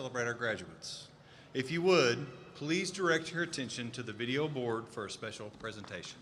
Celebrate our graduates. If you would, please direct your attention to the video board for a special presentation.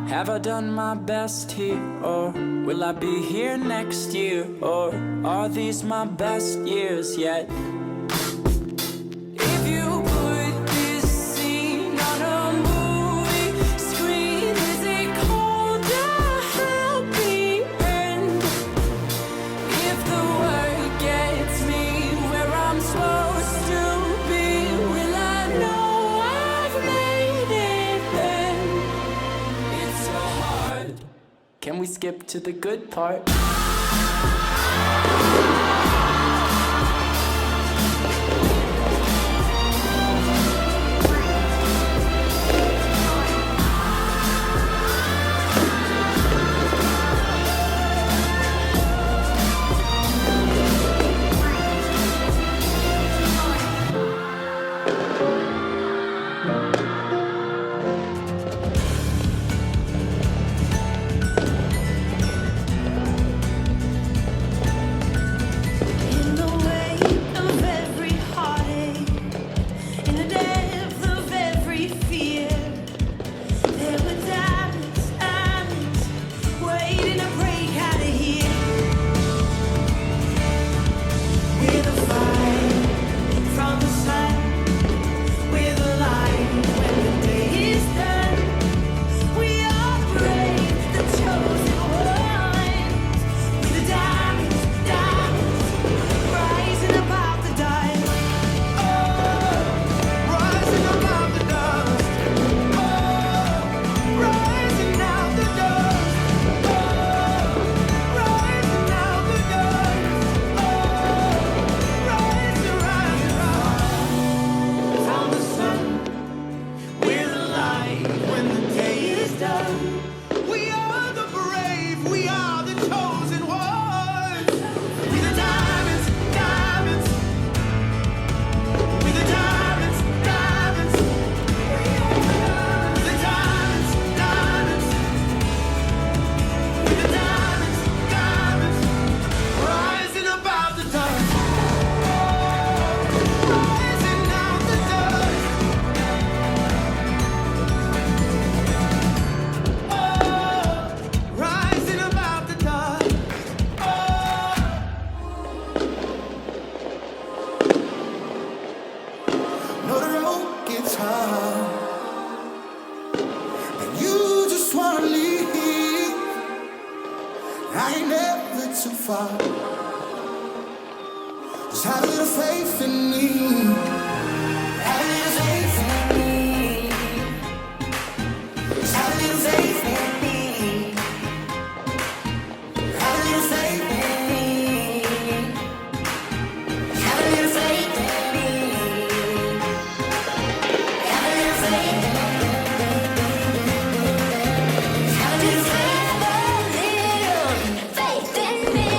Have I done my best here, or will I be here next year, or are these my best years yet? If you put this scene on a movie screen, is it called a happy end? If the word gets me where I'm supposed to be, will I know I've made it then? It's so hard. Can we skip to the good part? In the wake of every heartache, in the depth of every fear, there were diamonds waiting to break out of here. We're the fire from the sun, we're the light when the day is done. We are brave, the chosen ones. We're the diamonds, rising above the dust. Oh, rising above the dust. Oh, rising out the dust. Oh, rising out the dust. Oh, rising, rising, rising. Found the sun, we're the light when the day is done. We are the brave, we are the chosen ones. We're the diamonds, diamonds. We're the diamonds, diamonds. We're the diamonds, diamonds. We're the diamonds, diamonds. Rising above the dust. Rising out the dust. Oh, rising above the dust. Know the road gets hard, and you just wanna leave. I ain't never too far. Just have a little faith in me. Have a little faith in me. Just have a little faith in me. Have a little faith in me. Have a little faith in me. Have a little faith in me. Have a little faith in me.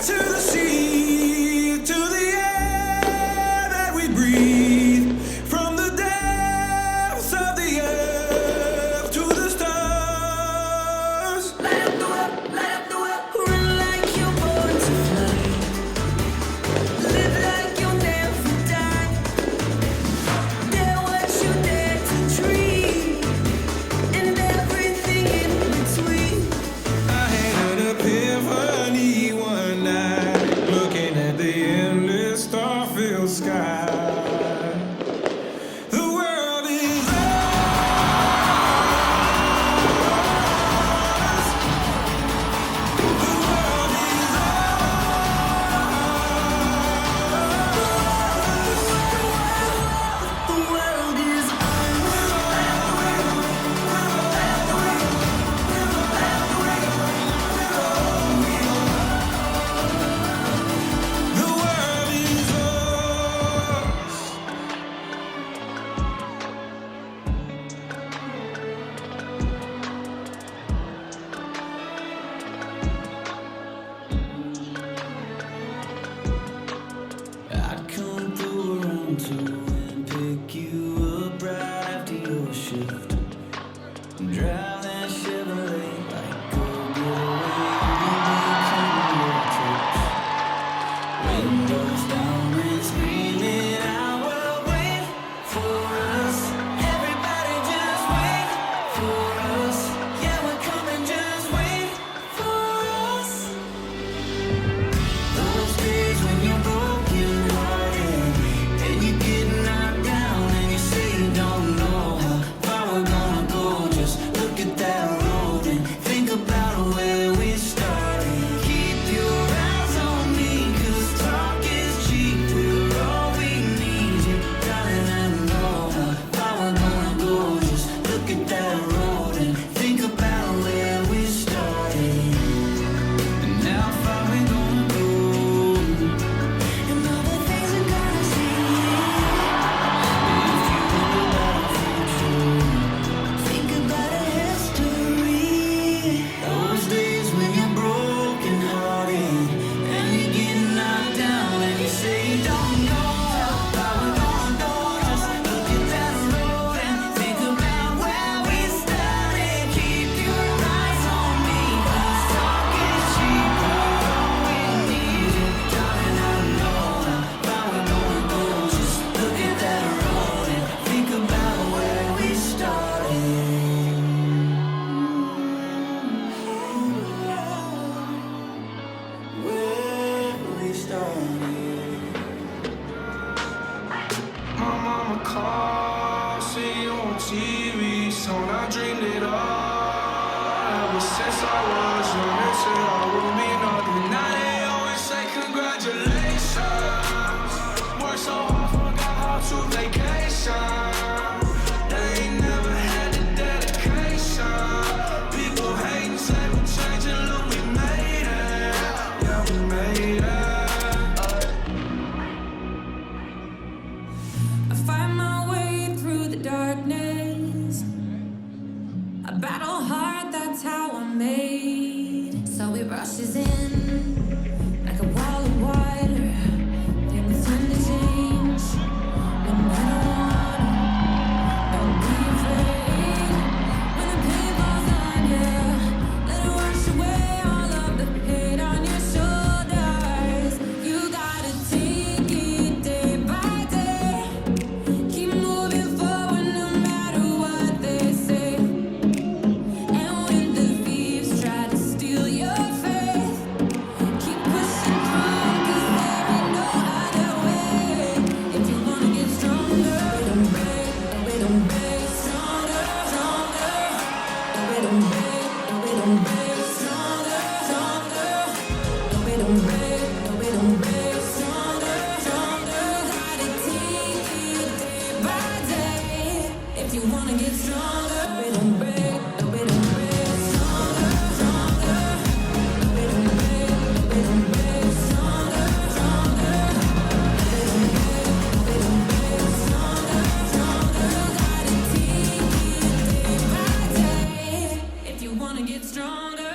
to the sea, to the air that we breathe, from the depths of the earth to the stars. Light up the world, light up the world. Run like you're born to fly. Live like you'll never die. Dare what you dare to dream, and everything in between. I had an epiphany one night, looking at the endless star-filled sky. The world is ours. The world is ours. The world is The world is ours. I'd come through around 2 and pick you up right after your shift. Drive that Chevrolet like a getaway. Windows down and screaming out, well, wait for us. Everybody just wait for us. Yeah, we're coming, just wait for us. Those days when you're broken hearted and you get knocked down and you say you don't know how far we're gonna go. Just look at that road and think about where we started. Keep your eyes on me, 'cause talk is cheap. We're all we need. You darling, I know how far we're gonna go. Just look at that road and think about where we started. And how far we gonna go. and all the things we're gonna see. Think about a history. Those days when you're broken hearted and you get knocked down and you say you don't know how far we're gonna go. Just look at that road and think about where we started. Keep your eyes on me, 'cause talk is cheap. We're all we need. You darling, I know how far we're gonna go. Just look at that road and think about where we started. Where we started. My mama called, see you on TV, so I dreamed it all. Ever since I was young, they said I would be nothing. Now they always say congratulations. Worked so hard, forgot how to vacation. They ain't never had the dedication. People hate and say we're changing, look, we made it. Yeah, we made it. I find my way through the darkness. I battle hard, that's how I'm made. So it rushes in like a wall of water. Then it's time to change. When I don't wanna, don't be afraid. When the pain falls on you, let it wash away all of the pain on your shoulders. You gotta take it day by day. Keep moving forward no matter what they say. And when the thieves try to steal your faith, keep pushing through, 'cause there ain't no other way. If you wanna get stronger, don't break, don't break, stronger, stronger. Don't break, stronger, stronger. Don't break, stronger, stronger. Gotta take it day by day. If you wanna get stronger, don't break, stronger, stronger. Don't break, stronger, stronger. Don't break, stronger, stronger. Gotta take it day by day. If you wanna get stronger.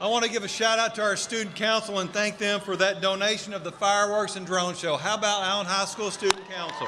I want to give a shout out to our student council and thank them for that donation of the fireworks and drone show. How about Allen High School Student Council?